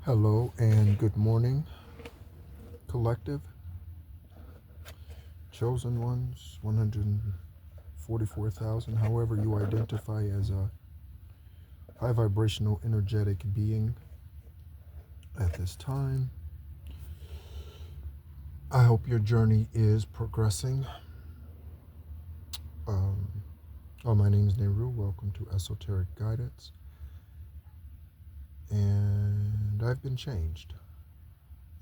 Hello and good morning, collective, chosen ones, 144,000, however you identify as a high vibrational energetic being at this time. I hope your journey is progressing. Um, my name is Nehru. Welcome to Esoteric Guidance. And I've been changed.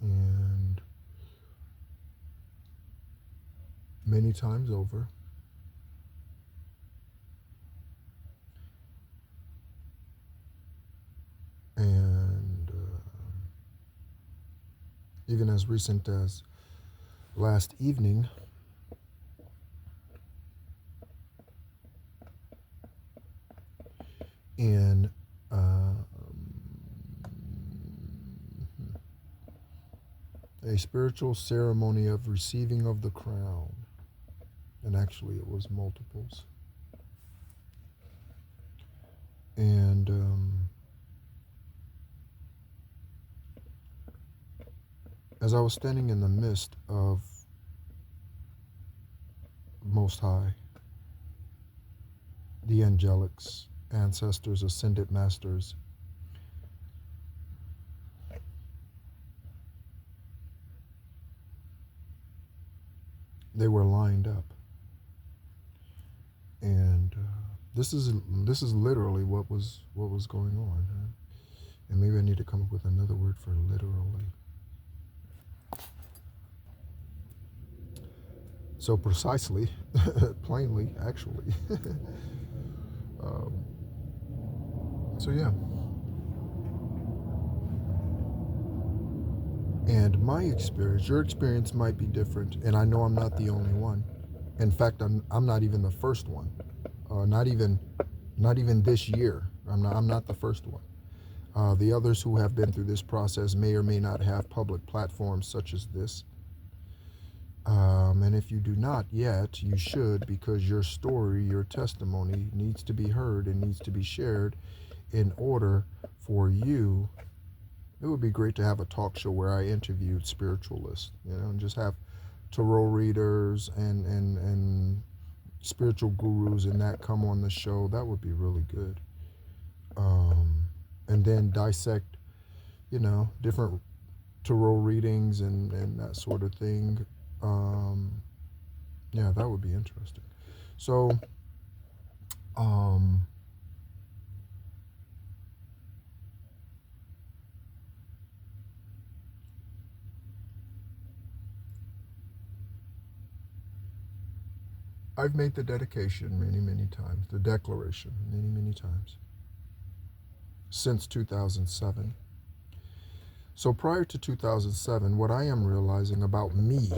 And many times over. And even as recent as last evening, in a spiritual ceremony of receiving of the crown. And actually, it was multiples. And as I was standing in the midst of Most High, the angelics, ancestors, ascended masters, they were lined up. And this is literally what was going on. And maybe I need to come up with another word for literally. So precisely, plainly, actually. um, so yeah. And my experience, your experience might be different, and I know I'm not the only one. In fact, I'm not even the first one. Not even this year. I'm not the first one. The others who have been through this process may or may not have public platforms such as this. And if you do not yet, you should, because your story, your testimony needs to be heard and needs to be shared in order for you. It would be great to have a talk show where I interviewed spiritualists, and just have tarot readers and spiritual gurus and that come on the show. That would be really good. And then dissect, different tarot readings and that sort of thing. Yeah, that would be interesting. So, um, I've made the dedication many, many times, the declaration many, many times since 2007. So prior to 2007, what I am realizing about me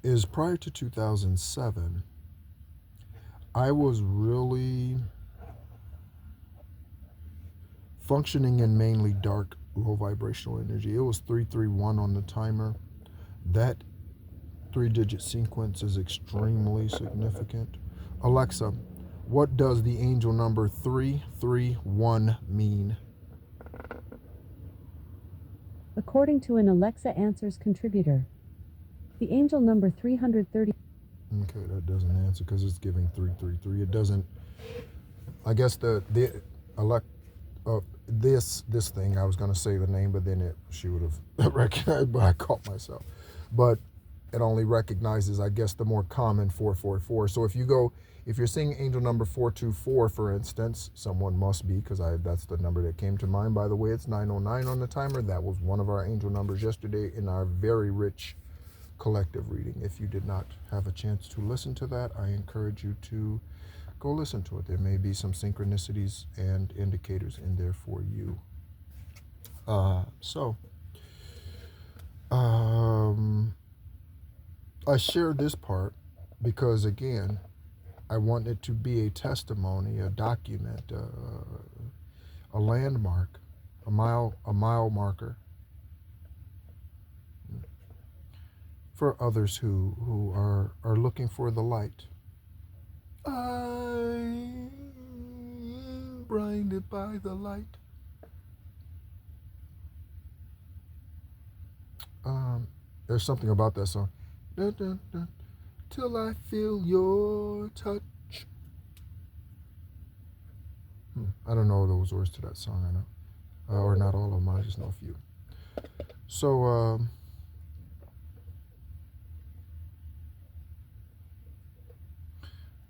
is prior to 2007, I was really functioning in mainly dark, low vibrational energy. It was 331 on the timer. That three-digit sequence is extremely significant. Alexa, what does the angel number 331 mean? According to an Alexa Answers contributor, the angel number 330. Okay, that doesn't answer because it's giving 333. It doesn't. I guess this thing, I was going to say the name, but then she would have recognized, but I caught myself. But it only recognizes, I guess, the more common 444. So if you're seeing angel number 424, for instance, someone must be, because that's the number that came to mind. By the way, it's 909 on the timer. That was one of our angel numbers yesterday in our very rich collective reading. If you did not have a chance to listen to that, I encourage you to go listen to it. There may be some synchronicities and indicators in there for you. So, I share this part because, again, I want it to be a testimony, a document, a landmark, a mile marker for others who are looking for the light. I'm blinded by the light. There's something about that song. Dun, dun, dun, till I feel your touch. I don't know those words to that song, I know. Or not all of them, I just know a few. So,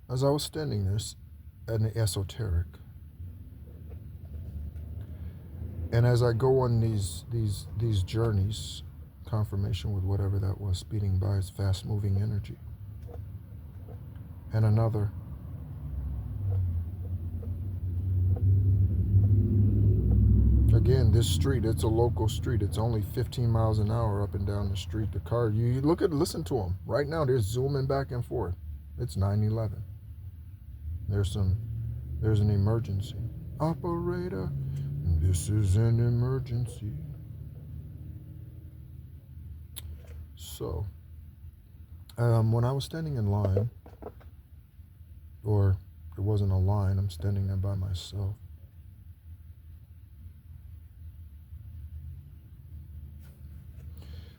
as I was standing there at an esoteric, and as I go on these journeys, confirmation with whatever that was speeding by, its fast moving energy, and another. Again, this street, it's a local street. It's only 15 miles an hour up and down the street. The car, you listen to them. Right now, they're zooming back and forth. It's 9/11. There's an emergency. Operator, this is an emergency. So, when I was standing in line, or it wasn't a line, I'm standing there by myself.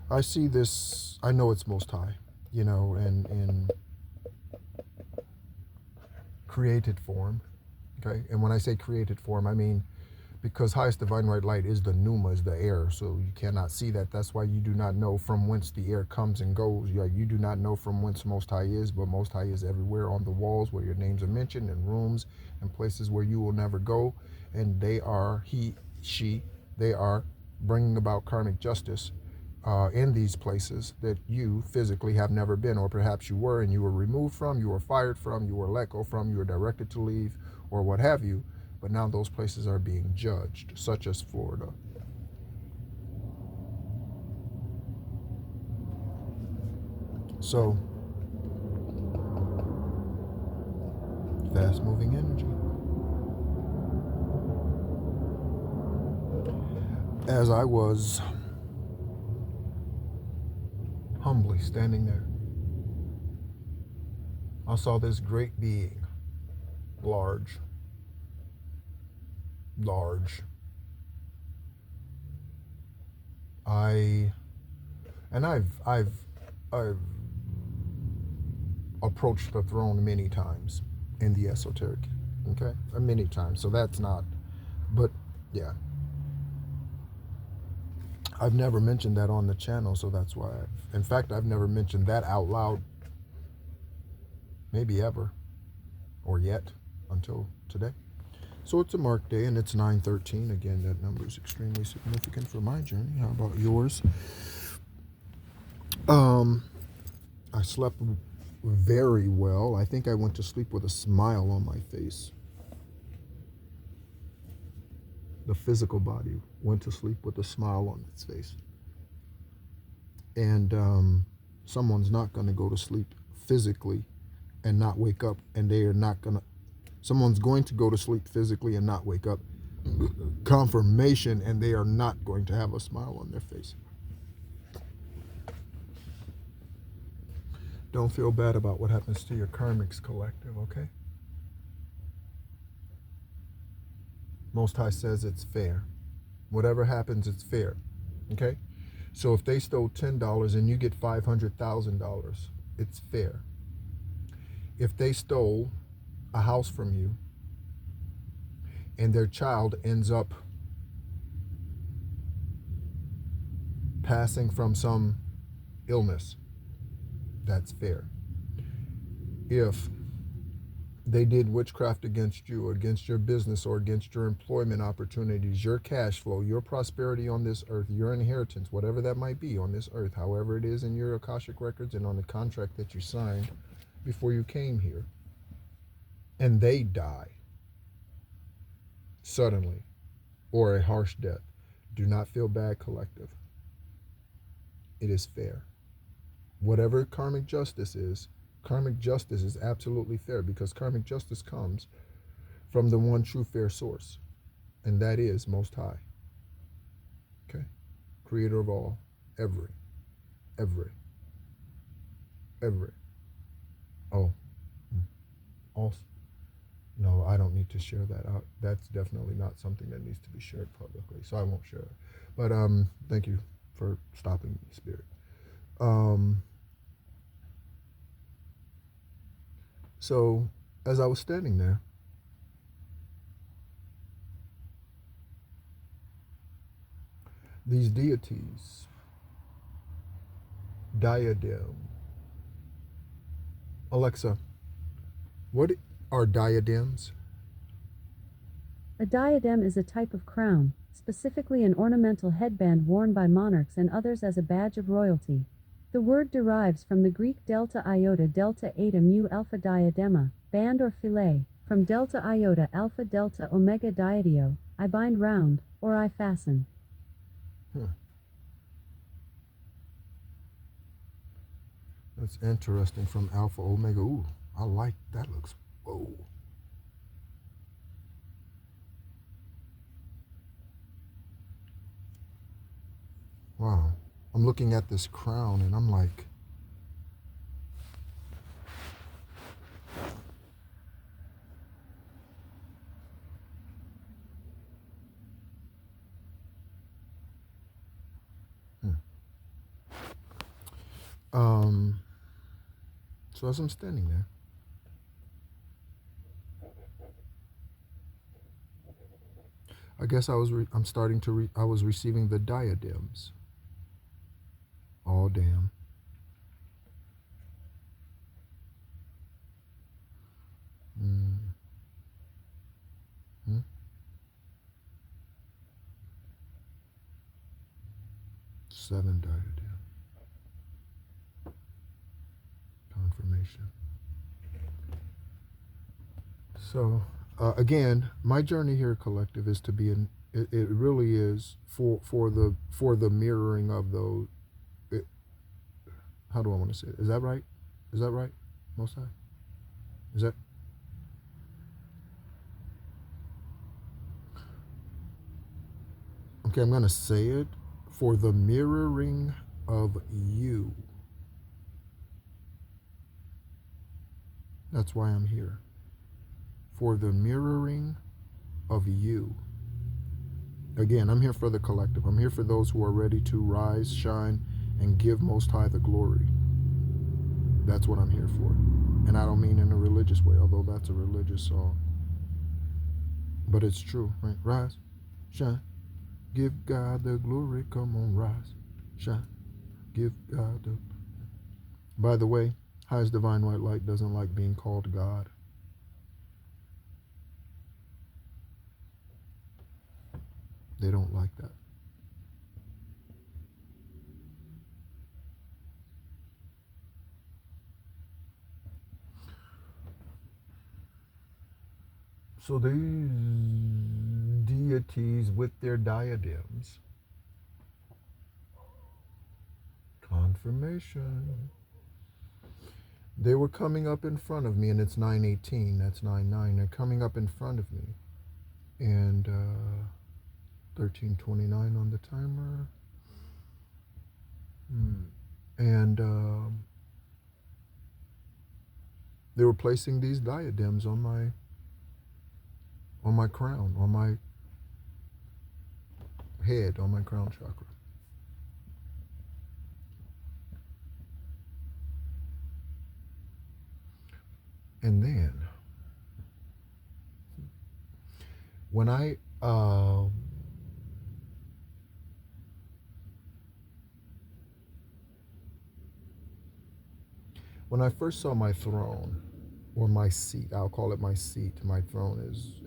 I see this, I know it's Most High, and in created form, okay? And when I say created form, I mean, because highest divine right light is the pneuma, is the air, so you cannot see that. That's why you do not know from whence the air comes and goes. You do not know from whence Most High is, but Most High is everywhere on the walls where your names are mentioned, in rooms and places where you will never go. And they are, they are bringing about karmic justice in these places that you physically have never been, or perhaps you were and you were removed from, you were fired from, you were let go from, you were directed to leave, or what have you. But now those places are being judged, such as Florida. So, fast moving energy. As I was humbly standing there, I saw this great being, large. I've approached the throne many times in the esoteric, okay? Many times, so that's not, but yeah. I've never mentioned that on the channel, so that's why. In fact, I've never mentioned that out loud, maybe ever, or yet, until today. So it's a marked day, and it's 9/13. Again, that number is extremely significant for my journey. How about yours? I slept very well. I think I went to sleep with a smile on my face. The physical body went to sleep with a smile on its face. And someone's not going to go to sleep physically and not wake up, and they are not going to, someone's going to go to sleep physically and not wake up. Confirmation, and they are not going to have a smile on their face. Don't feel bad about what happens to your karmics, collective, okay? Most High says it's fair. Whatever happens, it's fair, okay? So if they stole $10 and you get $500,000, it's fair. If they stole a house from you and their child ends up passing from some illness, that's fair. If they did witchcraft against you, or against your business, or against your employment opportunities, your cash flow, your prosperity on this earth, your inheritance, whatever that might be on this earth, however it is in your Akashic records and on the contract that you signed before you came here, and they die suddenly or a harsh death, do not feel bad, collective. It is fair. Whatever karmic justice is absolutely fair, because karmic justice comes from the one true fair source, and that is Most High. Okay? Creator of all, every. Oh, also, no, I don't need to share that out. That's definitely not something that needs to be shared publicly, so I won't share it. But thank you for stopping me, Spirit. So as I was standing there, these deities, diadem. Alexa, what are diadems? A diadem is a type of crown, specifically an ornamental headband worn by monarchs and others as a badge of royalty. The word derives from the Greek delta iota delta eta mu alpha diadema, band or fillet, from delta iota alpha delta omega diadeo, I bind round, or I fasten. That's interesting, from alpha omega. Ooh, I like that. Looks, whoa. Wow. I'm looking at this crown and I'm like, so as I'm standing there, I guess I was receiving the diadems. Oh, damn. Mm-hmm. 7 diadem. Confirmation. So, again, my journey here, collective, is to be in. It really is for the mirroring of those. How do I want to say it? Is that right? Is that right? Most High? Is that? Okay, I'm going to say it. For the mirroring of you. That's why I'm here. For the mirroring of you. Again, I'm here for the collective. I'm here for those who are ready to rise, shine, and give Most High the glory. That's what I'm here for. And I don't mean in a religious way, although that's a religious song. But it's true, right? Rise, shine, give God the glory. Come on, rise, shine, give God the... By the way, highest divine white light doesn't like being called God. They don't like that. So these deities with their diadems, confirmation, they were coming up in front of me, and it's 9:18, that's 9:9. They're coming up in front of me, and 13:29 on the timer. And they were placing these diadems on my crown, on my head, on my crown chakra. And then, when I first saw my throne, or my seat, I'll call it my seat. My throne is,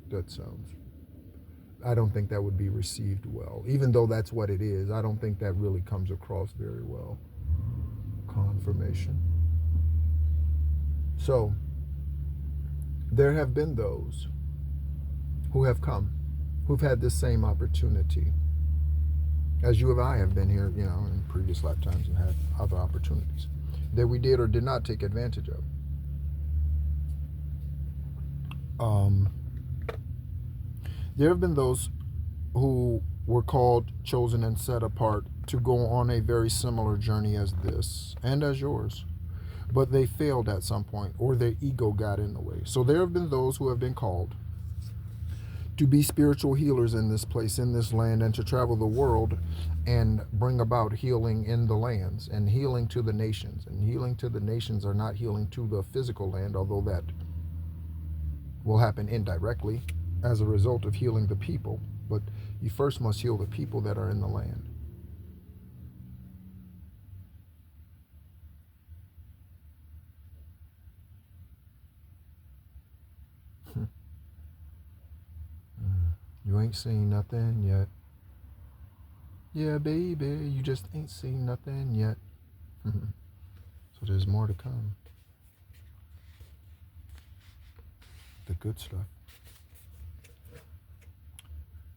that sounds, I don't think that would be received well. Even though that's what it is, I don't think that really comes across very well. Confirmation. So, there have been those who have come, who've had this same opportunity, as you and I have been here, in previous lifetimes, and had other opportunities that we did or did not take advantage of. There have been those who were called, chosen, and set apart to go on a very similar journey as this and as yours, but they failed at some point, or their ego got in the way. So there have been those who have been called to be spiritual healers in this place, in this land, and to travel the world and bring about healing in the lands and healing to the nations. And healing to the nations are not healing to the physical land, although that will happen indirectly as a result of healing the people. But you first must heal the people that are in the land. You ain't seen nothing yet. Yeah, baby, you just ain't seen nothing yet. So there's more to come. The good stuff.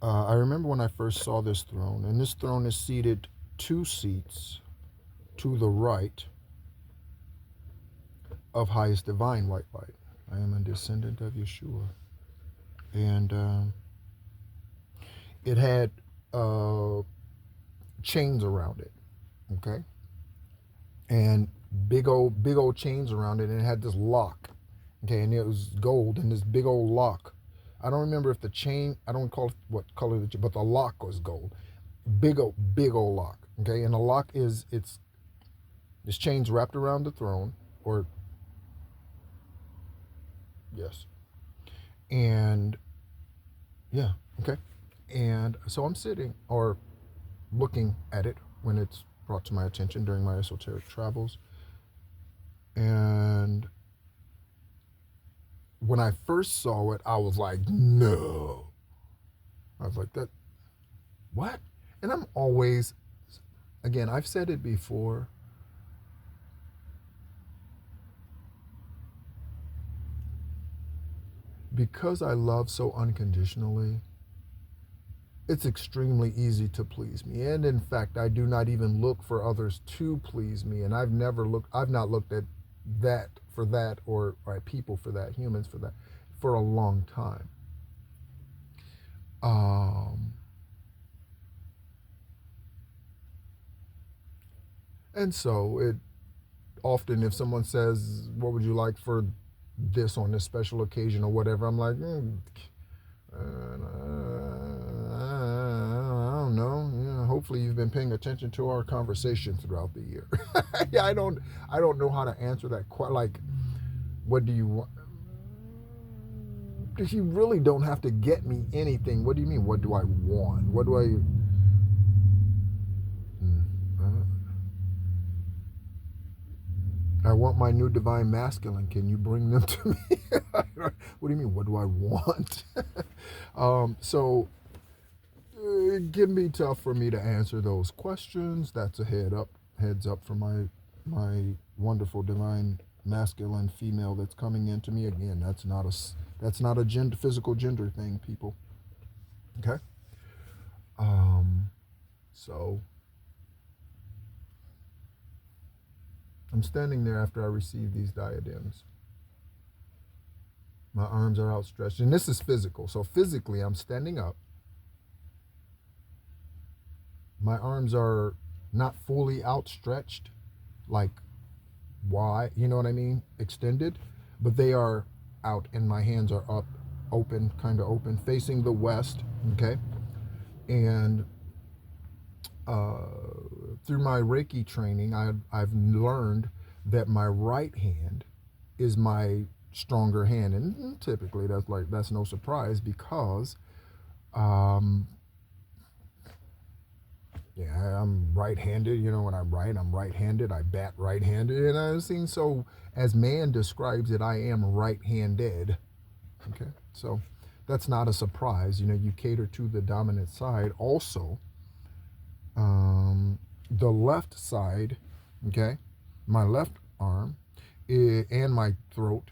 I remember when I first saw this throne, and this throne is seated 2 seats to the right of highest divine white light. I am a descendant of Yeshua. And it had chains around it, okay? And big old chains around it, and it had this lock, okay? And it was gold, and this big old lock. I don't remember if the chain, I don't recall what color the chain, but the lock was gold. Big old lock, okay? And the lock is, this chain's wrapped around the throne, or, yes. And, yeah, okay? And so I'm sitting, or looking at it when it's brought to my attention during my esoteric travels. And when I first saw it, I was like, no. I was like, that, what? And I'm always, again, I've said it before. Because I love so unconditionally, it's extremely easy to please me. And in fact, I do not even look for others to please me. And I've not looked at that for that, or at people for that, humans for that, for a long time. And so it often, if someone says, what would you like for this on this special occasion or whatever, I'm like, I don't know. Yeah, hopefully you've been paying attention to our conversation throughout the year. Yeah, I don't know how to answer that. Like, what do you want? Because you really don't have to get me anything. What do you mean? What do I want? What do I? I want my new divine masculine. Can you bring them to me? What do you mean? What do I want? So it can be tough for me to answer those questions. That's a heads up for my wonderful divine masculine female that's coming into me. Again, that's not a physical gender thing, people. Okay. So I'm standing there after I receive these diadems. My arms are outstretched, and this is physical. So physically, I'm standing up. My arms are not fully outstretched, like wide, you know what I mean, extended, but they are out, and my hands are up, open, kind of open, facing the west, okay? And through my Reiki training, I've learned that my right hand is my stronger hand, and typically that's no surprise, because yeah, I'm right-handed. You know, when I write, I'm right-handed. I bat right-handed, and I've seen, so as man describes it, I am right-handed. Okay, so that's not a surprise. You know, you cater to the dominant side. Also, the left side, okay, my left arm, and my throat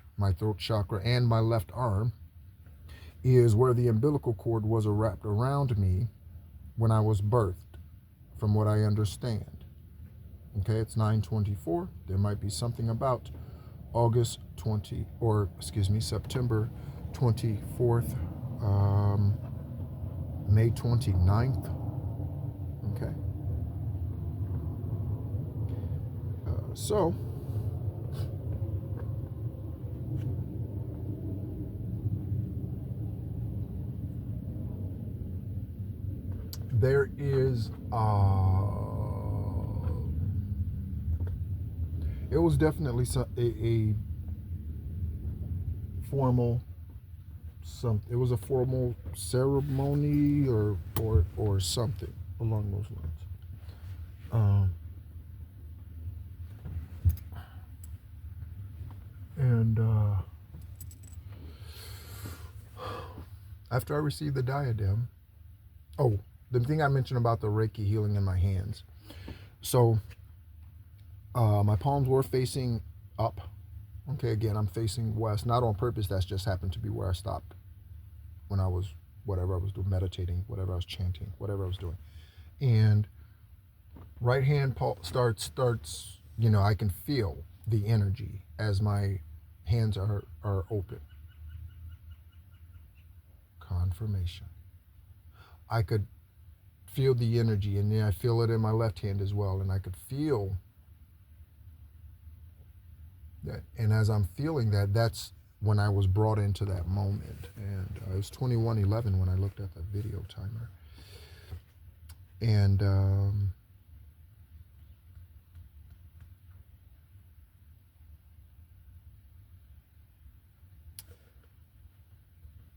chakra, and my left arm is where the umbilical cord was wrapped around me when I was birthed, from what I understand. Okay, it's 9/24. There might be something about September 24th, May 29th. Okay. So there is it was definitely a formal it was a formal ceremony or something along those lines. And after I received the diadem, oh, the thing I mentioned about the Reiki healing in my hands. So my palms were facing up. Okay, again, I'm facing west, not on purpose. That's just happened to be where I stopped when I was, whatever I was doing, meditating, whatever I was chanting, whatever I was doing. And right hand starts, you know, I can feel the energy as my hands are open. Confirmation. I could feel the energy, and then I feel it in my left hand as well, and I could feel that. And as I'm feeling that, that's when I was brought into that moment. And it was 21:11 when I looked at the video timer. And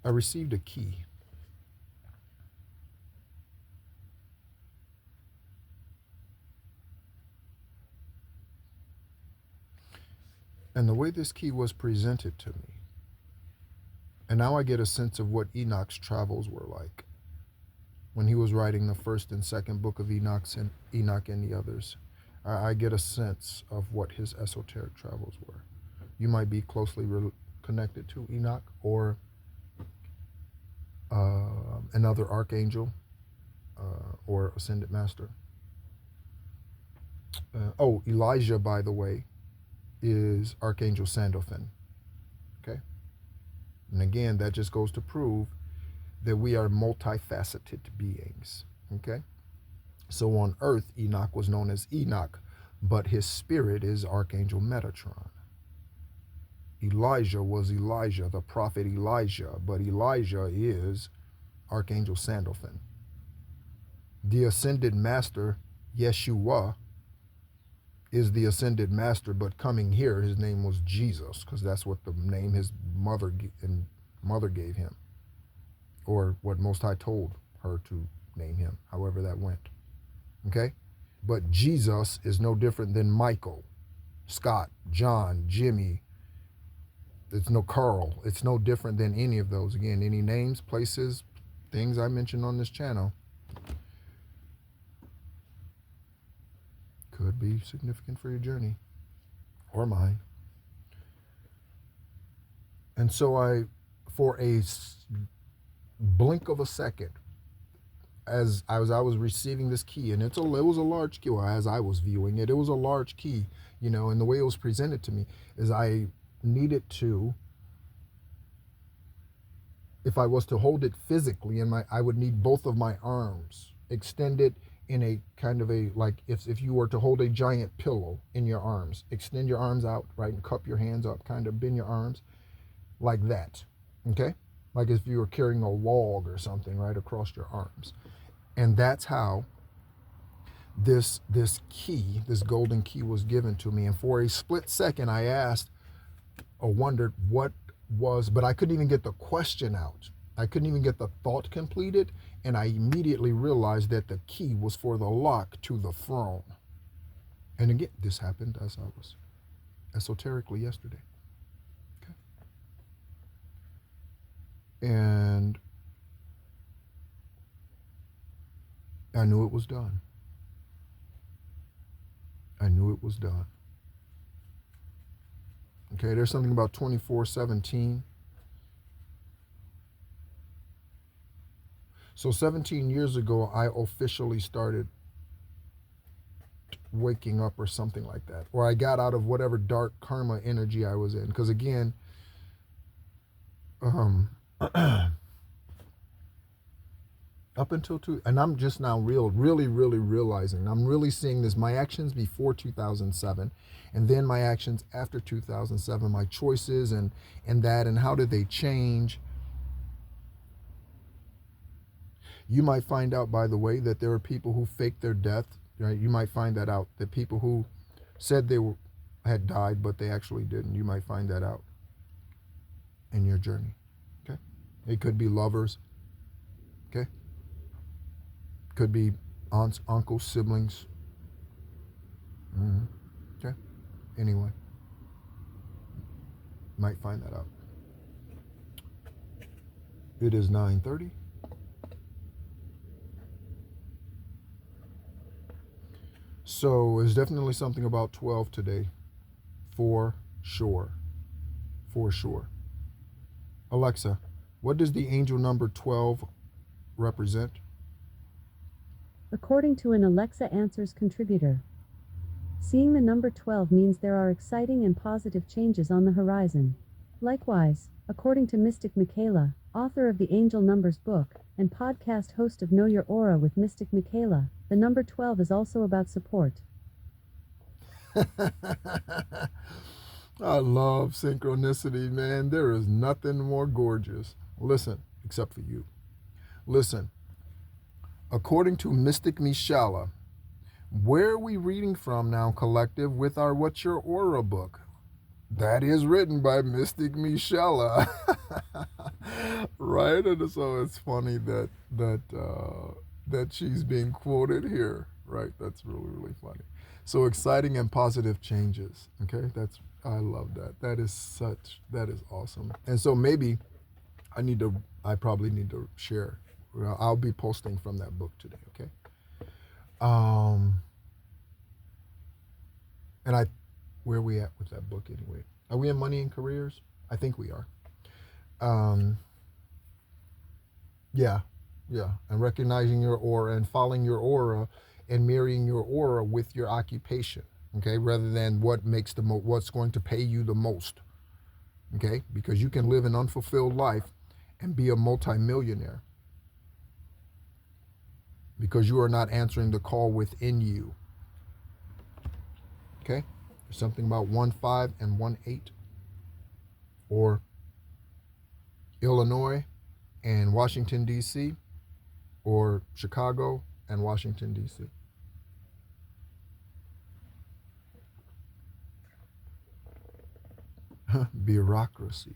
I received a key. And the way this key was presented to me, and now I get a sense of what Enoch's travels were like when he was writing the first and second book of Enoch and the others. I get a sense of what his esoteric travels were. You might be closely connected to Enoch or another archangel or ascended master. Elijah, by the way, is Archangel Sandalphon. Okay? And again, that just goes to prove that we are multifaceted beings. Okay? So on earth, Enoch was known as Enoch, but his spirit is Archangel Metatron. Elijah was Elijah, the prophet Elijah, but Elijah is Archangel Sandalphon. The ascended master, Yeshua, is the ascended master, but coming here, his name was Jesus, because that's what the name his mother gave him, or what Most High told her to name him, however that went. Okay? But Jesus is no different than Michael, Scott, John, Jimmy. It's no Carl. It's no different than any of those. Again, any names, places, things I mentioned on this channel could be significant for your journey or mine. And so for a blink of a second, as I was receiving this key, and it was a large key, or as I was viewing it, it was a large key, you know, and the way it was presented to me is I needed to, if I was to hold it physically, I would need both of my arms extended in a kind of a, like if you were to hold a giant pillow in your arms, extend your arms out, right, and cup your hands up, kind of bend your arms like that, okay? Like if you were carrying a log or something, right, across your arms. And that's how this key, this golden key, was given to me. And for a split second, I asked or wondered what was, but I couldn't even get the question out. I couldn't even get the thought completed, and I immediately realized that the key was for the lock to the throne. And again, this happened as I was esoterically yesterday. Okay. And I knew it was done. I knew it was done. Okay, there's something about 24/17. So 17 years ago, I officially started waking up or something like that. Or I got out of whatever dark karma energy I was in. Because again, up until and I'm just now really realizing, I'm really seeing this, my actions before 2007, and then my actions after 2007, my choices and how did they change. You might find out, by the way, that there are people who fake their death. Right? You might find that out. That people who said had died, but they actually didn't. You might find that out in your journey. Okay? It could be lovers. Okay? Could be aunts, uncles, siblings. Okay? Anyway, might find that out. It is 9:30. So it's definitely something about 12 today. For sure. For sure. Alexa, what does the angel number 12 represent? According to an Alexa Answers contributor, seeing the number 12 means there are exciting and positive changes on the horizon. Likewise, according to Mystic Michaela, author of the Angel Numbers book, and podcast host of Know Your Aura with Mystic Michaela, the number 12 is also about support. I love synchronicity, man. There is nothing more gorgeous. Listen, except for you. Listen, according to Mystic Michaela, where are we reading from now, collective, with our What's Your Aura book? That is written by Mystic Michaela. Right? And so it's funny that she's being quoted here. Right? That's really, really funny. So exciting and positive changes. Okay? I love that. That is awesome. And so maybe I probably need to share. I'll be posting from that book today, okay? And where are we at with that book anyway? Are we in Money and Careers? I think we are. Yeah. And recognizing your aura and following your aura and marrying your aura with your occupation, okay? Rather than what's going to pay you the most, okay? Because you can live an unfulfilled life and be a multimillionaire because you are not answering the call within you. Okay? There's something about 1-5 and 1-8, or Illinois and Washington, D.C., or Chicago and Washington, D.C. Bureaucracy.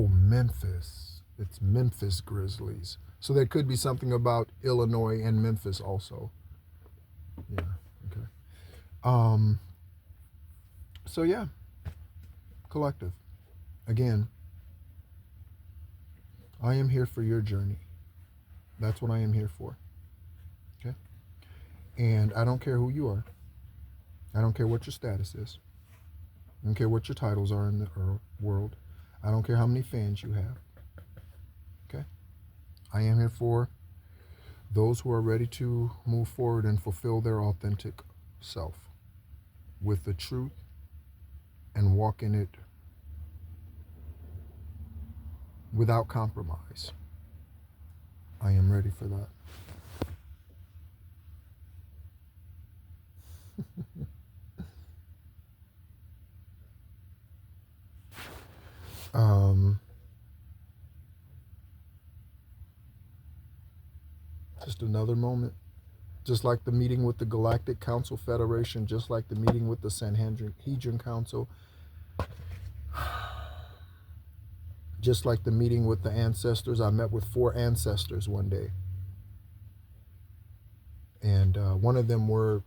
Memphis. It's Memphis Grizzlies. So there could be something about Illinois and Memphis also. Yeah, okay. So yeah, collective. Again, I am here for your journey. That's what I am here for. Okay? And I don't care who you are. I don't care what your status is. I don't care what your titles are in the world. I don't care how many fans you have. Okay? I am here for those who are ready to move forward and fulfill their authentic self with the truth and walk in it without compromise. I am ready for that. Just another moment. Just like the meeting with the Galactic Council Federation, just like the meeting with the Sanhedrin Council, just like the meeting with the ancestors. I met with 4 ancestors one day. And one of them were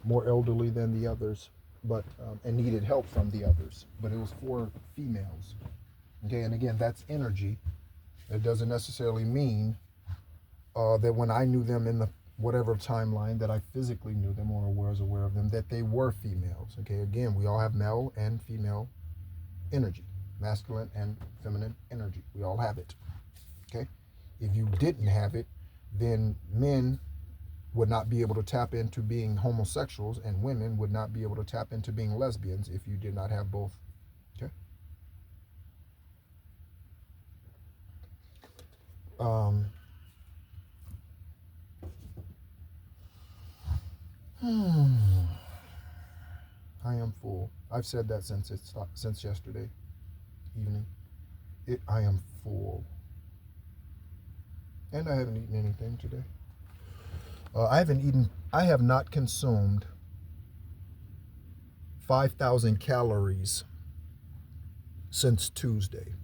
more elderly than the others, but and needed help from the others. But it was 4 females. Okay, and again, that's energy. It doesn't necessarily mean that when I knew them in the whatever timeline that I physically knew them or was aware of them, that they were females. Okay, again, we all have male and female energy, masculine and feminine energy. We all have it. Okay, if you didn't have it, then men would not be able to tap into being homosexuals, and women would not be able to tap into being lesbians if you did not have both. Okay. I am full. I've said that since yesterday evening. I am full. And I haven't eaten anything today. I have not consumed 5,000 calories since Tuesday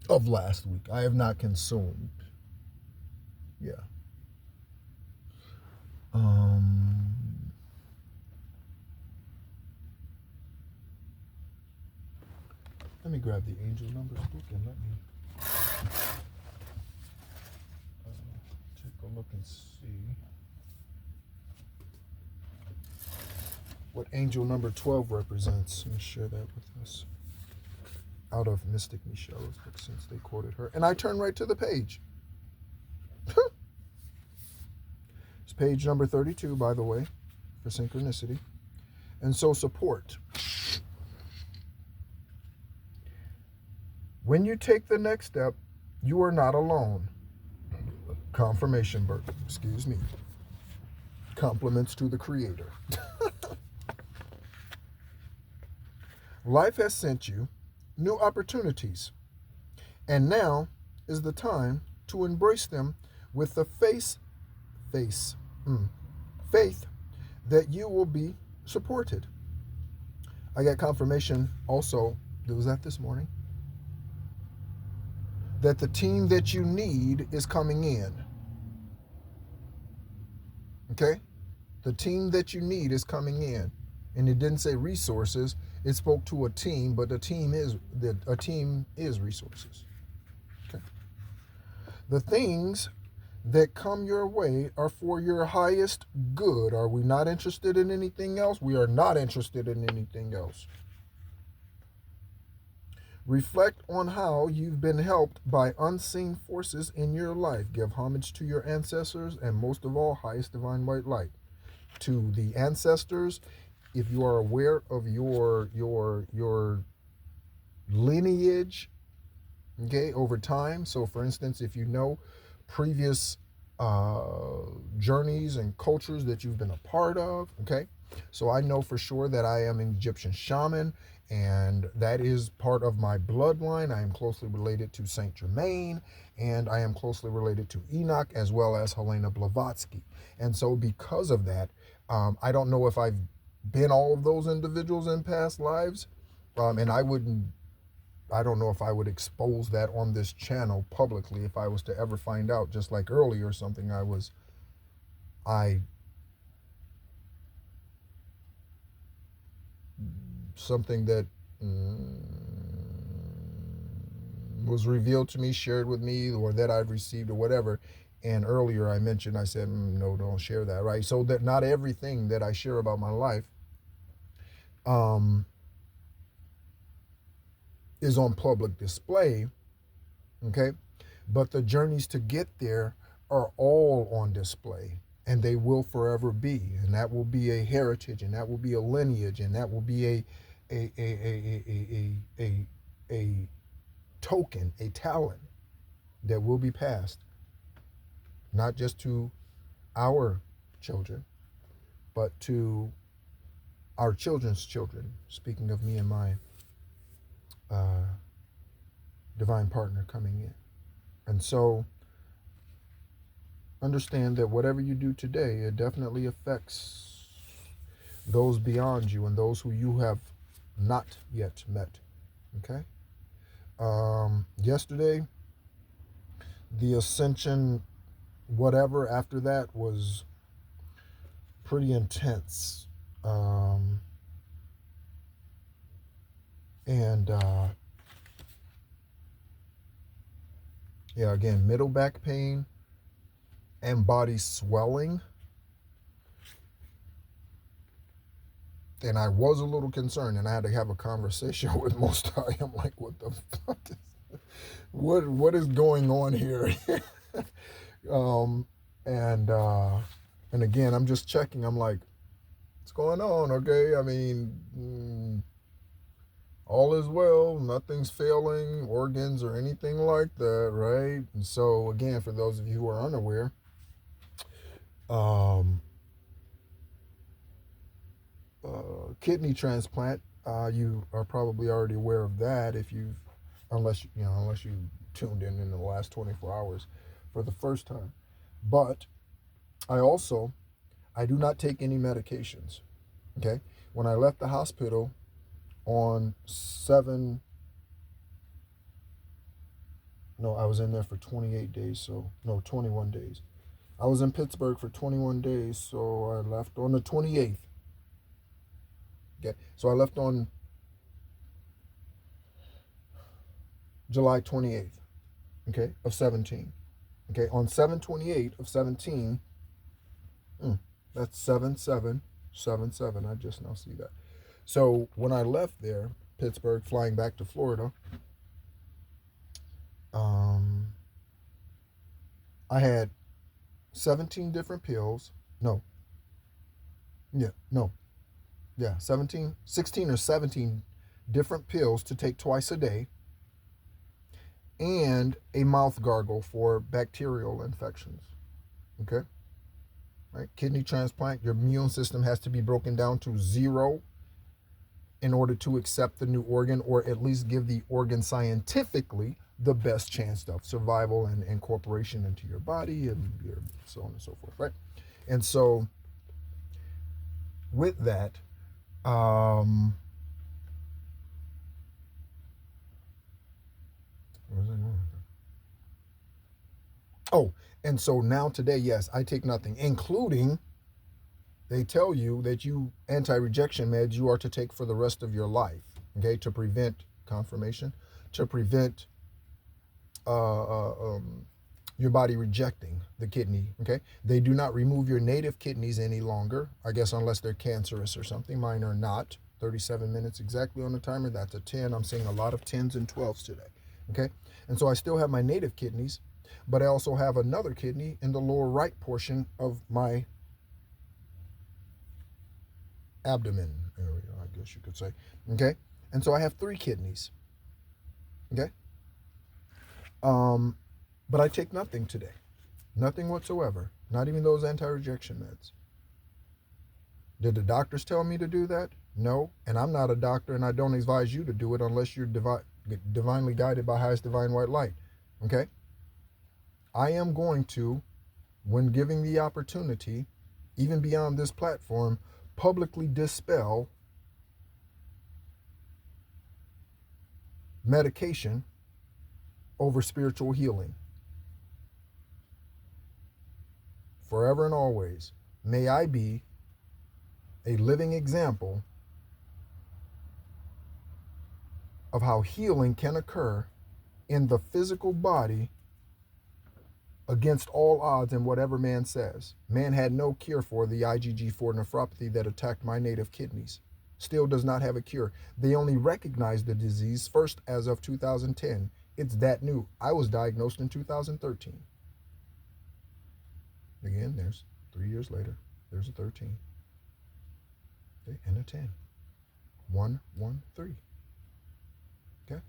of last week. I have not consumed. Yeah. Let me grab the angel numbers book and let me take a look and see what angel number 12 represents. Let me share that with us. Out of Mystic Michelle's book, since they quoted her. And I turn right to the page. It's page number 32, by the way, for synchronicity. And so support. When you take the next step, you are not alone. Confirmation, Bert. Excuse me. Compliments to the Creator. Life has sent you new opportunities, and now is the time to embrace them with the faith that you will be supported. I got confirmation also, there was that this morning, that the team that you need is coming in. Okay? The team that you need is coming in. And it didn't say resources, it spoke to a team, but a team is resources. Okay? The things that come your way are for your highest good. Are we not interested in anything else? We are not interested in anything else. Reflect on how you've been helped by unseen forces in your life. Give homage to your ancestors and most of all, highest divine white light. To the ancestors, if you are aware of your lineage, okay, over time. So for instance, if you know previous journeys and cultures that you've been a part of, okay. So I know for sure that I am an Egyptian shaman, and that is part of my bloodline. I am closely related to Saint Germain, and I am closely related to Enoch, as well as Helena Blavatsky. And so because of that, I don't know if I've been all of those individuals in past lives, and I don't know if I would expose that on this channel publicly if I was to ever find out, just like earlier something something that was revealed to me, shared with me, or that I've received or whatever. And earlier I mentioned, I said, no, don't share that, right? So that not everything that I share about my life is on public display, okay? But the journeys to get there are all on display, and they will forever be. And that will be a heritage, and that will be a lineage, and that will be a token, a talent that will be passed, not just to our children, but to our children's children, speaking of me and my divine partner coming in. And so understand that whatever you do today, it definitely affects those beyond you and those who you have not yet met. Okay? Yesterday, the ascension, whatever after that, was pretty intense. Yeah, again, middle back pain and body swelling. And I was a little concerned, and I had to have a conversation with Most High. I'm like, what the fuck is, what is going on here? And again, I'm just checking. I'm like, what's going on? Okay, I mean, all is well, nothing's failing, organs or anything like that, right? And so again, for those of you who are unaware, kidney transplant. You are probably already aware of that if you've, unless you tuned in the last 24 hours for the first time. But I do not take any medications. Okay. When I left the hospital on I was in there for 28 days. So, no, 21 days. I was in Pittsburgh for 21 days. So I left on the 28th. Okay. So I left on July 28th, okay, of 17. Okay, on 7/28 of 17, that's 7777. I just now see that. So when I left there, Pittsburgh, flying back to Florida, I had 17 different pills. No, yeah, no, yeah, 17, 16 or 17 different pills to take twice a day, and a mouth gargle for bacterial infections. Okay? Right? Kidney transplant, your immune system has to be broken down to 0 in order to accept the new organ, or at least give the organ scientifically the best chance of survival and incorporation into your body, and so on and so forth, right? And so with that, where was I going with that? Oh, and so now today, yes, I take nothing, including, they tell you that anti-rejection meds you are to take for the rest of your life, okay, to prevent confirmation, to prevent your body rejecting the kidney, okay? They do not remove your native kidneys any longer, I guess, unless they're cancerous or something. Mine are not. 37 minutes exactly on the timer. That's a 10. I'm seeing a lot of 10s and 12s today, okay? And so I still have my native kidneys, but I also have another kidney in the lower right portion of my abdomen area, I guess you could say, okay? And so I have 3 kidneys, okay? But I take nothing today. Nothing whatsoever. Not even those anti-rejection meds. Did the doctors tell me to do that? No. And I'm not a doctor, and I don't advise you to do it unless you're divinely guided by highest divine white light. Okay? I am going to, when giving the opportunity, even beyond this platform, publicly dispel medication over spiritual healing. Forever and always, may I be a living example of how healing can occur in the physical body against all odds and whatever man says. Man had no cure for the IgG4 nephropathy that attacked my native kidneys. Still does not have a cure. They only recognized the disease first as of 2010. It's that new. I was diagnosed in 2013. Again, there's 3 years later, there's a 13. Okay, and a 10. 1, 1, 3. Okay?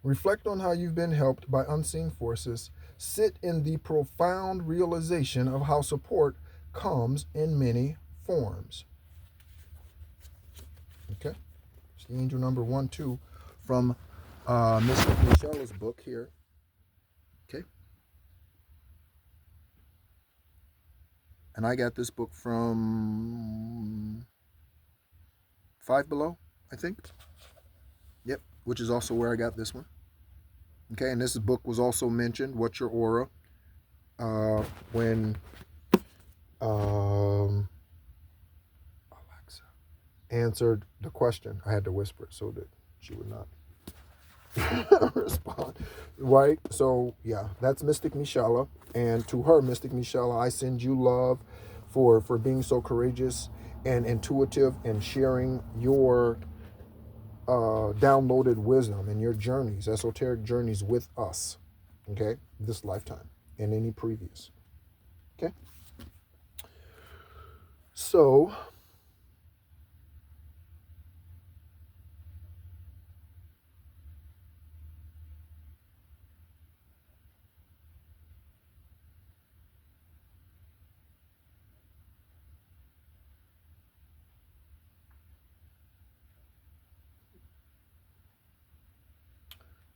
Reflect on how you've been helped by unseen forces. Sit in the profound realization of how support comes in many forms. Okay? It's the angel number 1, 2 from Mr. Michelle's book here. Okay? And I got this book from Five Below, I think. Yep, which is also where I got this one. Okay, and this book was also mentioned, What's Your Aura? When Alexa answered the question. I had to whisper it so that she would not respond. Right? So, yeah, that's Mystic Michelle. And to her, Mystic Michelle, I send you love for being so courageous and intuitive and sharing your downloaded wisdom and your journeys, esoteric journeys with us, okay, this lifetime and any previous, okay? So,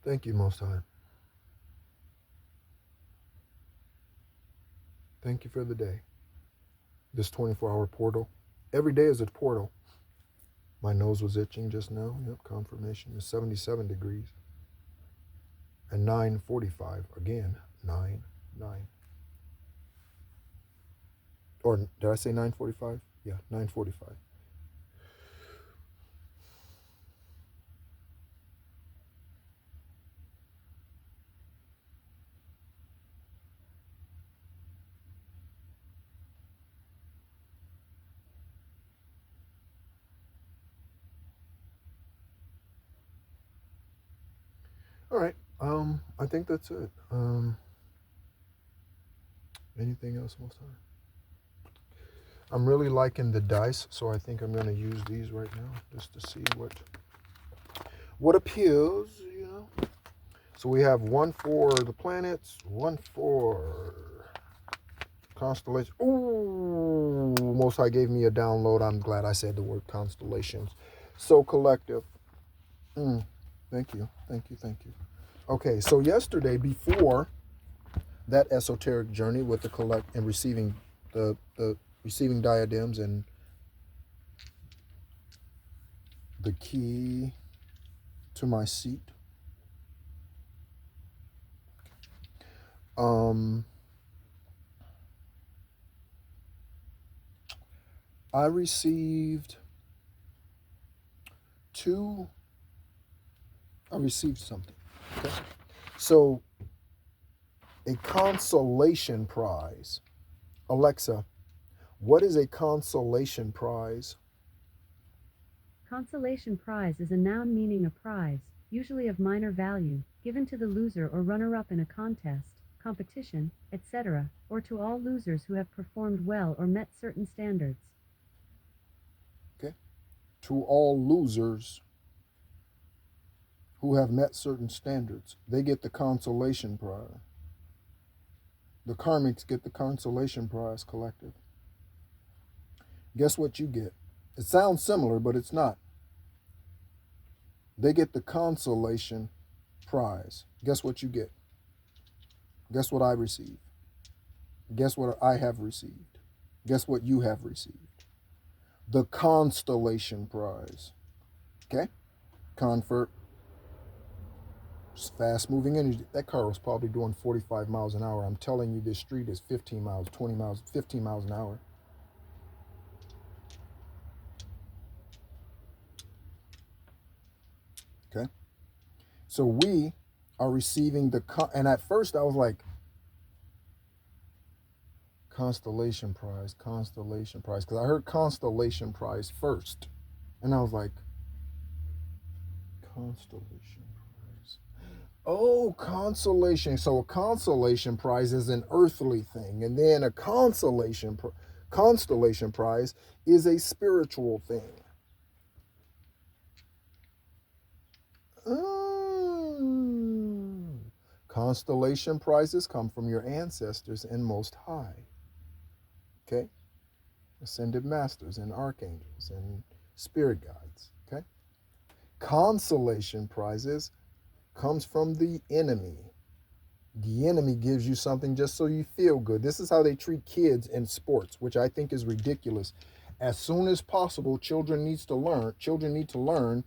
Thank you, Most High. Thank you for the day. This 24-hour portal. Every day is a portal. My nose was itching just now. Yep, confirmation is 77 degrees. And 9:45 again. 9. Or did I say 9:45? Yeah, 9:45. All right. I think that's it. Anything else, Most High? I'm really liking the dice, so I think I'm going to use these right now just to see what appears, you know. So we have one for the planets, one for constellation. Ooh, Most High gave me a download. I'm glad I said the word constellations. So collective. Thank you. Okay, so yesterday, before that esoteric journey with the collect and receiving the receiving diadems and the key to my seat, I received something. Okay? So a consolation prize. Alexa, what is a consolation prize? Consolation prize is a noun meaning a prize, usually of minor value, given to the loser or runner-up in a contest, competition, etc., or to all losers who have performed well or met certain standards. Okay. To all losers who have met certain standards, they get the consolation prize. The karmics get the consolation prize, collective. Guess what you get? It sounds similar, but it's not. They get the consolation prize. Guess what you get? Guess what I receive? Guess what I have received? Guess what you have received? The constellation prize. Okay? Convert. Fast moving energy. That car was probably doing 45 miles an hour. I'm telling you, this street is 15 miles, 20 miles, 15 miles an hour. Okay? So we are receiving and at first I was like, constellation prize, because I heard constellation prize first. And I was like, constellation prize. Oh, consolation. So a consolation prize is an earthly thing. And then a constellation prize is a spiritual thing. Constellation prizes come from your ancestors and Most High. Okay? Ascended masters and archangels and spirit guides. Okay? Consolation prizes comes from the enemy. The enemy gives you something just so you feel good. This is how they treat kids in sports, which I think is ridiculous. As soon as possible, children need to learn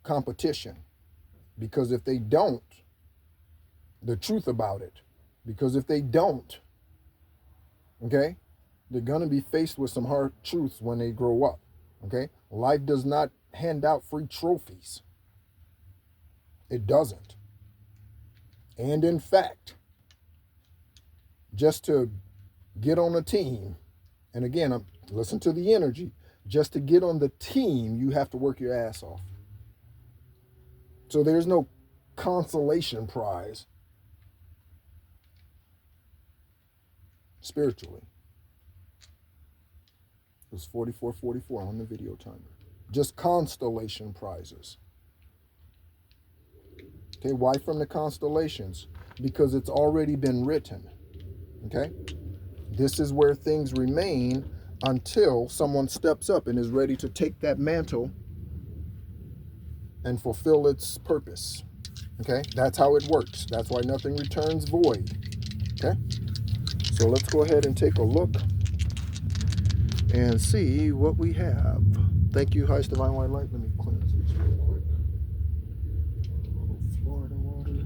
competition. Because if they don't, the truth about it, because if they don't, okay, they're going to be faced with some hard truths when they grow up. Okay? Life does not hand out free trophies. It doesn't. And in fact, just to get on a team, and again, listen to the energy, just to get on the team, you have to work your ass off. So there's no consolation prize spiritually. It was 44:44 on the video timer. Just constellation prizes. Okay, why from the constellations? Because it's already been written. Okay? This is where things remain until someone steps up and is ready to take that mantle and fulfill its purpose. Okay, that's how it works. That's why nothing returns void. Okay, so let's go ahead and take a look and see what we have. Thank you, Highest Divine White Light. Let me cleanse this real quick. Florida water.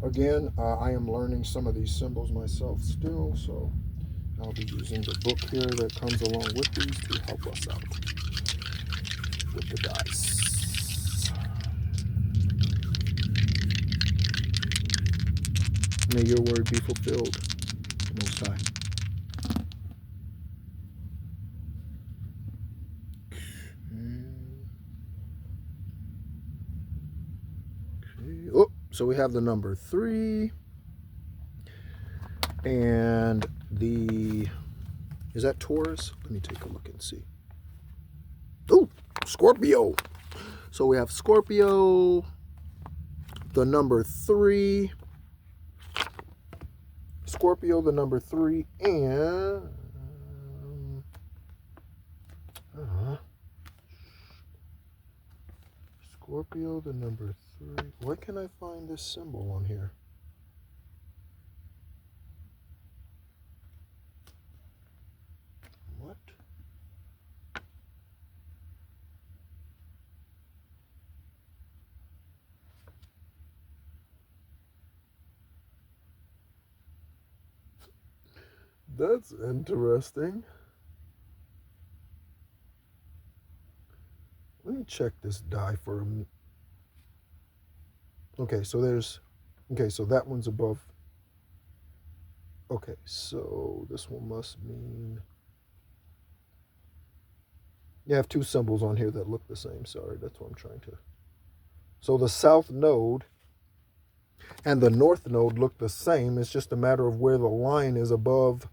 Again, I am learning some of these symbols myself still, so I'll be using the book here that comes along with these to help us out with the dice. May your word be fulfilled, Most High. Okay. Oh, so we have the number 3 and the, is that Taurus? Let me take a look and see. Oh, Scorpio. So we have Scorpio, the number 3, Scorpio, the number 3, and Scorpio, the number 3. Why can I find this symbol on here? What? That's interesting. Let me check this die for a minute. Okay, so there's, okay, so that one's above. Okay, so this one must mean, you have 2 symbols on here that look the same. Sorry, that's what I'm trying to. So the south node and the north node look the same. It's just a matter of where the line is above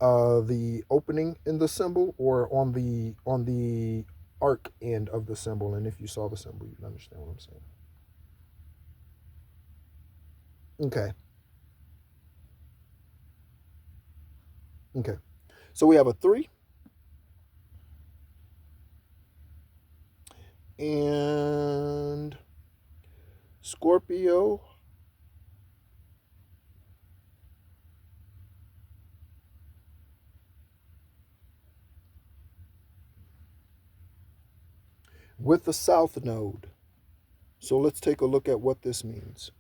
the opening in the symbol or on the arc end of the symbol. And if you saw the symbol, you'd understand what I'm saying. Okay. Okay. So we have a 3. And Scorpio. With the south node. So let's take a look at what this means.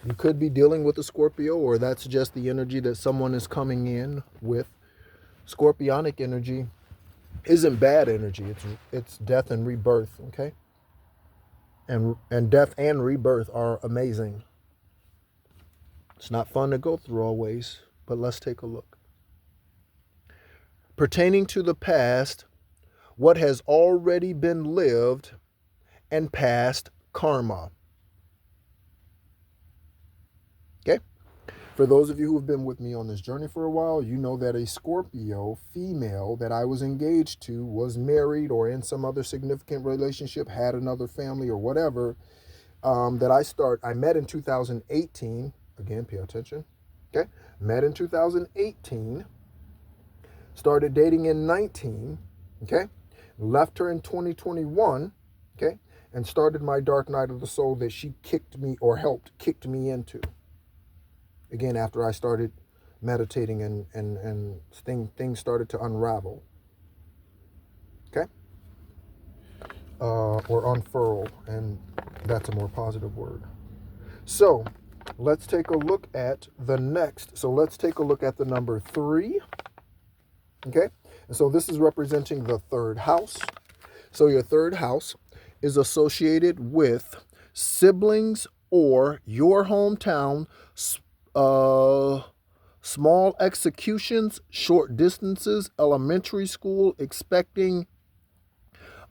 You could be dealing with a Scorpio, or that's just the energy that someone is coming in with. Scorpionic energy isn't bad energy. It's death and rebirth, okay? And death and rebirth are amazing. It's not fun to go through always, but let's take a look. Pertaining to the past, what has already been lived, and past karma. Okay? For those of you who have been with me on this journey for a while, you know that a Scorpio female that I was engaged to was married or in some other significant relationship, had another family or whatever, I met in 2018. Again, pay attention. Okay? Met in 2018. Started dating in 19. Okay? Left her in 2021. Okay? And started my dark night of the soul that she kicked me or kicked me into. Again, after I started meditating and things started to unravel. Okay? Or unfurl, and that's a more positive word. So, let's take a look at the next. So let's take a look at the number 3. Okay? And so this is representing the 3rd house. So your 3rd house is associated with siblings or your hometown, small executions, short distances, elementary school, expecting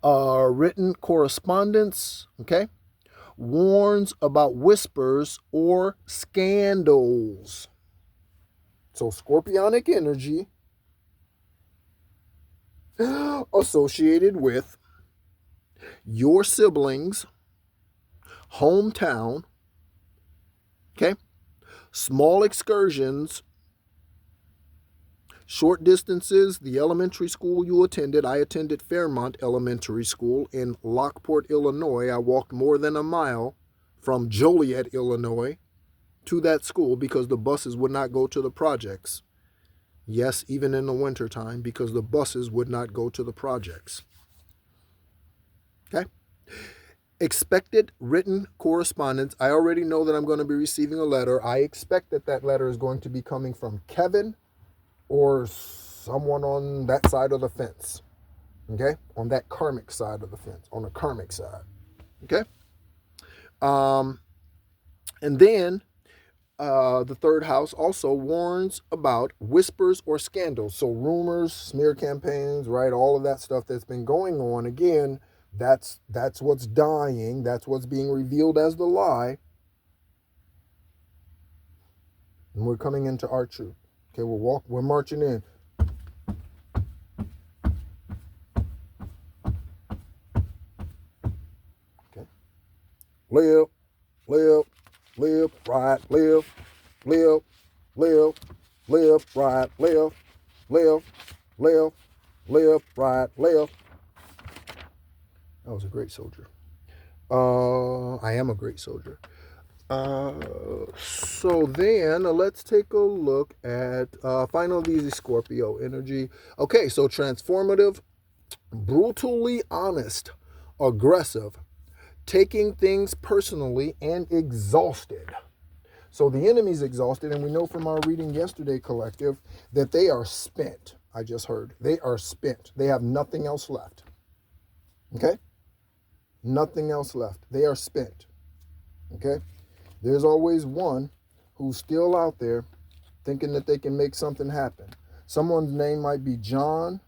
written correspondence, okay? Warns about whispers or scandals. So scorpionic energy associated with your siblings, hometown, okay? Small excursions, Short distances, the elementary school you attended. I attended Fairmont Elementary School in Lockport, Illinois. I walked more than a mile from Joliet, Illinois to that school because the buses would not go to the projects. Yes, even in the wintertime, because the buses would not go to the projects. Okay? Expected written correspondence. I already know that I'm going to be receiving a letter. I expect that that letter is going to be coming from Kevin or someone on that side of the fence. Okay? On that karmic side of the fence. On the karmic side. Okay? And then the third house also warns about whispers or scandals. So rumors, smear campaigns, right? All of that stuff that's been going on. Again, that's what's dying. That's what's being revealed as the lie. And we're coming into our truth. Okay, we're marching in. Okay. Live, right, live, right, live, right, live. I was a great soldier. I am a great soldier. So then let's take a look at final easy Scorpio energy. Okay, so transformative, brutally honest, aggressive, taking things personally, and exhausted. So the enemy's exhausted, and we know from our reading yesterday, collective, that they are spent. I just heard. They are spent. They have nothing else left. Okay? Nothing else left. They are spent. Okay? There's always one who's still out there thinking that they can make something happen. Someone's name might be John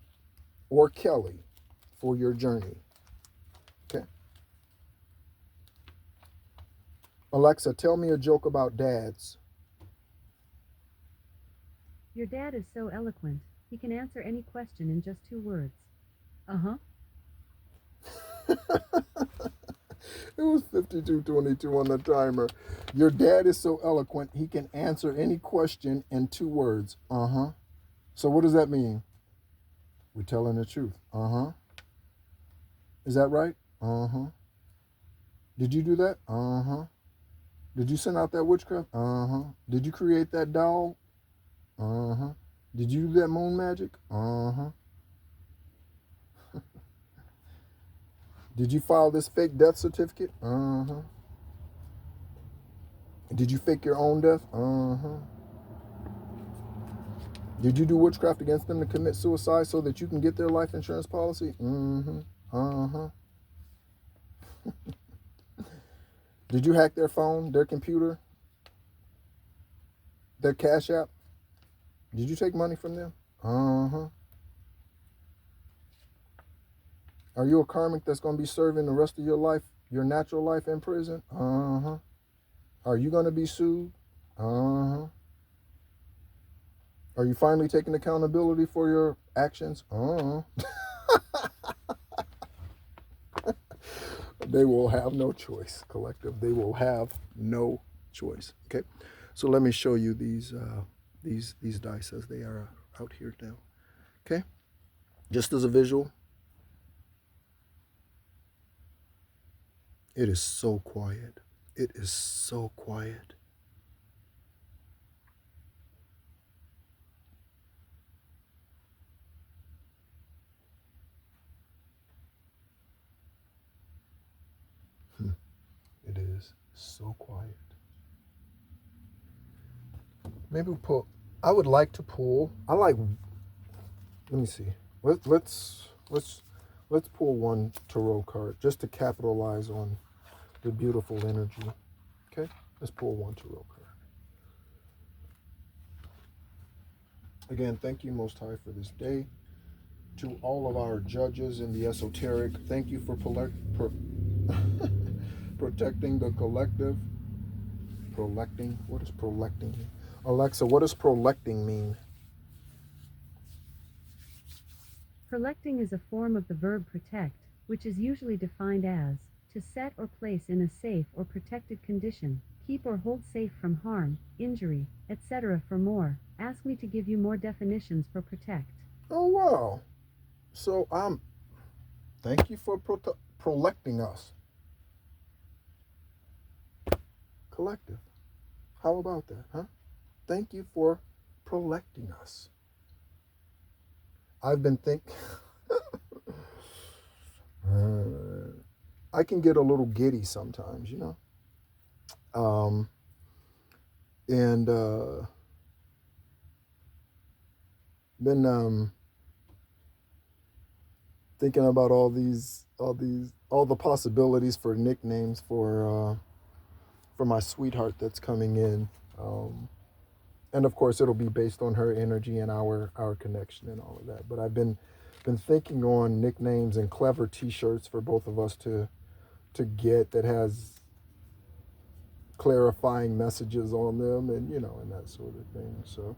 or Kelly for your journey. Okay? Alexa, tell me a joke about dads. Your dad is so eloquent, he can answer any question in just 2 words. Uh-huh. It was 52:22 on the timer. Your dad is so eloquent, he can answer any question in 2 words. Uh-huh. So what does that mean? We're telling the truth. Uh-huh. Is that right? Uh-huh. Did you do that? Uh-huh. Did you send out that witchcraft? Uh-huh. Did you create that doll? Uh-huh. Did you do that moon magic? Uh-huh. Did you file this fake death certificate? Uh-huh. Did you fake your own death? Uh-huh. Did you do witchcraft against them to commit suicide so that you can get their life insurance policy? Mm-hmm. Uh-huh. Did you hack their phone, their computer, their Cash App? Did you take money from them? Uh-huh. Are you a karmic that's going to be serving the rest of your life, your natural life in prison? Uh-huh. Are you going to be sued? Uh-huh. Are you finally taking accountability for your actions? Uh-huh. They will have no choice, collective. They will have no choice. Okay, so let me show you these dice as they are out here now. Okay, just as a visual. It is so quiet. It is so quiet. It is so quiet. Maybe we'll pull. I would like to pull. Let me see. Let's pull one tarot card just to capitalize on the beautiful energy. Okay, let's pull one tarot card. Again, thank you, Most High, for this day. To all of our judges in the esoteric, thank you for protecting the collective. Prolecting? What does prolecting mean? Alexa, what does prolecting mean? Prolecting is a form of the verb protect, which is usually defined as to set or place in a safe or protected condition, Keep or hold safe from harm, injury, etc. For more, ask me to give you more definitions for protect. Oh, wow. So, thank you for protecting us. Collective. How about that, huh? Thank you for protecting us. I've been thinking... I can get a little giddy sometimes, you know. And been thinking about all the possibilities for nicknames for my sweetheart that's coming in, and of course it'll be based on her energy and our connection and all of that. But I've been thinking on nicknames and clever T-shirts for both of us to get that has clarifying messages on them, and and that sort of thing. So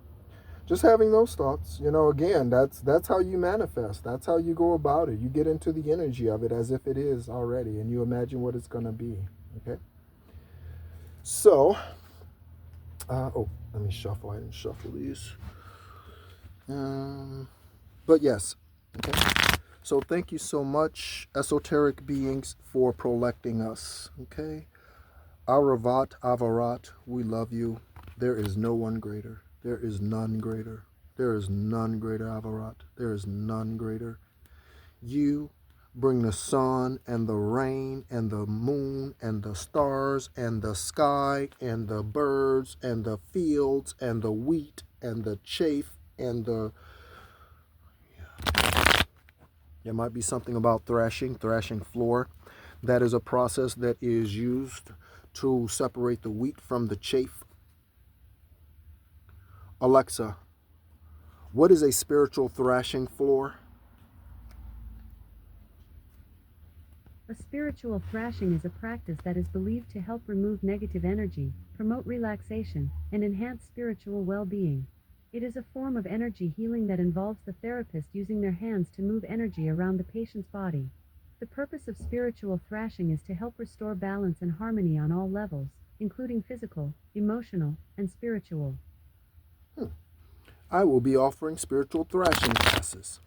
just having those thoughts, again, that's how you manifest. That's how you go about it. You get into the energy of it as if it is already, and you imagine what it's going to be. Okay. So, let me shuffle. I didn't shuffle these. But yes. Okay. So thank you so much, esoteric beings, for protecting us. Okay. Aravat, Avarat, we love you. There is no one greater. There is none greater. There is none greater, Avarat. There is none greater. You bring the sun and the rain and the moon and the stars and the sky and the birds and the fields and the wheat and the chaff and the... There might be something about thrashing floor. That is a process that is used to separate the wheat from the chaff. Alexa, what is a spiritual thrashing floor? A spiritual thrashing is a practice that is believed to help remove negative energy, promote relaxation, and enhance spiritual well-being. It is a form of energy healing that involves the therapist using their hands to move energy around the patient's body. The purpose of spiritual thrashing is to help restore balance and harmony on all levels, including physical, emotional, and spiritual. I will be offering spiritual thrashing classes,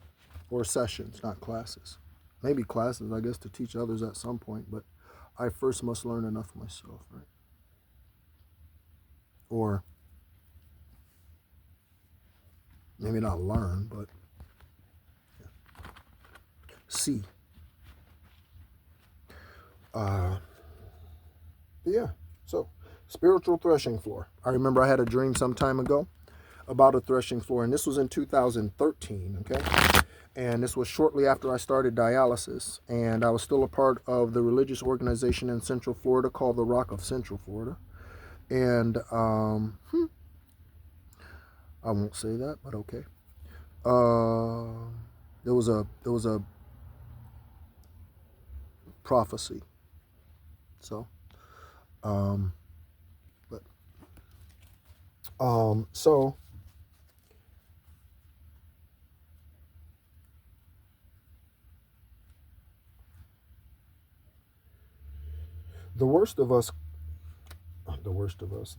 or sessions, not classes. Maybe classes, I guess, to teach others at some point, but I first must learn enough myself, right? Or maybe not learn, but see. Yeah, so spiritual threshing floor. I remember I had a dream some time ago about a threshing floor, and this was in 2013, okay? And this was shortly after I started dialysis, and I was still a part of the religious organization in Central Florida called the Rock of Central Florida. And I won't say that, but okay. There was a prophecy. So, so the worst of us,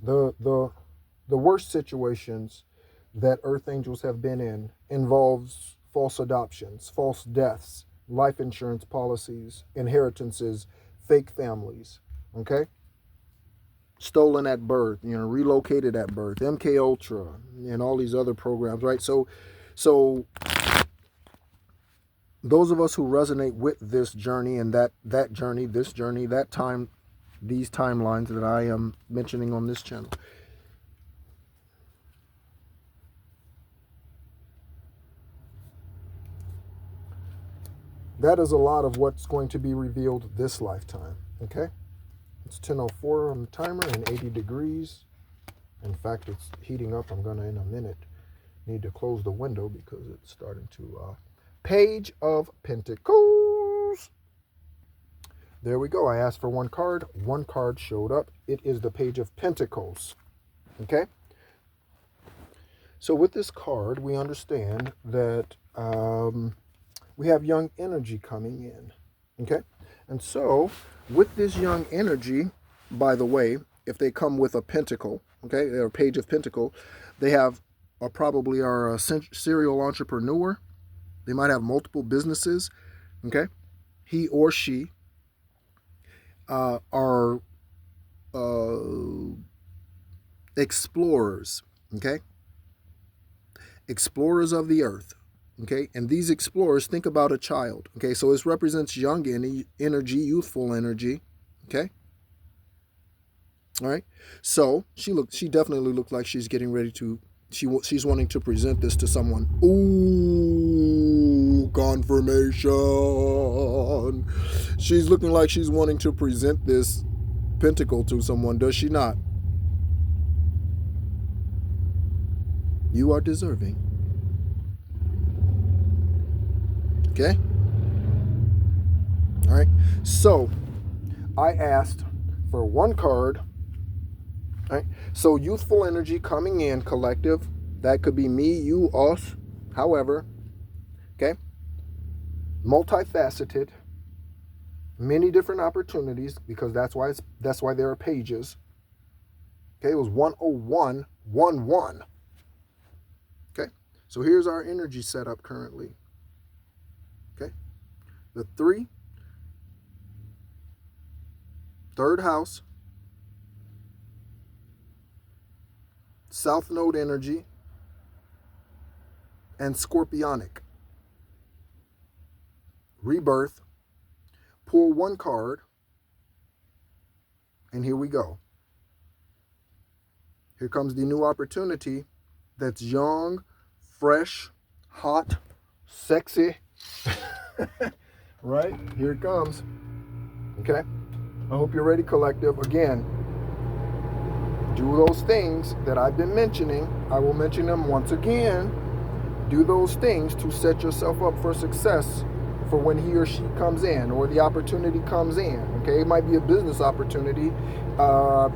the worst situations that earth angels have been in involves false adoptions, false deaths, life insurance policies, inheritances, fake families, okay? Stolen at birth, relocated at birth, MK Ultra, and all these other programs, right? So those of us who resonate with this journey and that journey, this journey, that time, these timelines that I am mentioning on this channel, that is a lot of what's going to be revealed this lifetime, okay? It's 10:04 on the timer and 80 degrees. In fact, it's heating up. I'm going to, in a minute, need to close the window because it's starting to... Page of Pentacles. There we go. I asked for one card. One card showed up. It is the Page of Pentacles. Okay? So with this card, we understand that we have young energy coming in. Okay? And so with this young energy, by the way, if they come with a pentacle, okay, they're a page of pentacle, they have probably are a serial entrepreneur. They might have multiple businesses, okay. He or she are explorers, okay, explorers of the earth, okay. And these explorers, think about a child, okay, so this represents young energy, youthful energy, okay. All right, so she definitely looks like she's getting ready to, she's wanting to present this to someone. Ooh, confirmation. She's looking like she's wanting to present this pentacle to someone, does she not? You are deserving. Okay? All right. So, I asked for one card. All right? So, youthful energy coming in, collective. That could be me, you, us, however. Okay? Multifaceted. Many different opportunities, because that's why there are pages. Okay? It was 10111. Okay? So, here's our energy setup currently. Okay? The 3, third house, South Node energy, and Scorpionic. Rebirth. Pull one card, and here we go. Here comes the new opportunity that's young, fresh, hot, sexy. Right? Here it comes. Okay? I hope you're ready, collective. Again, do those things that I've been mentioning. I will mention them once again. Do those things to set yourself up for success for when he or she comes in, or the opportunity comes in. Okay? It might be a business opportunity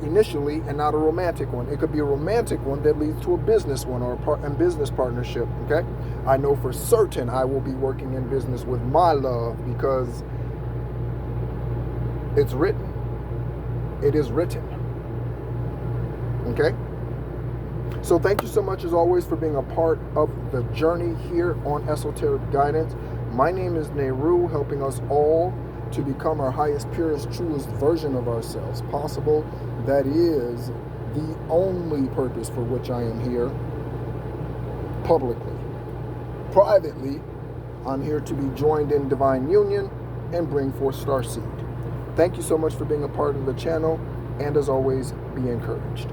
initially, and not a romantic one. It could be a romantic one that leads to a business one, or a business partnership. Okay? I know for certain I will be working in business with my love, because it's written. It is written. Okay? So thank you so much, as always, for being a part of the journey here on Esoteric Guidance. My name is Nehru, helping us all to become our highest, purest, truest version of ourselves possible. That is the only purpose for which I am here. Publicly. Privately, I'm here to be joined in divine union and bring forth starseed. Thank you so much for being a part of the channel, and as always, be encouraged.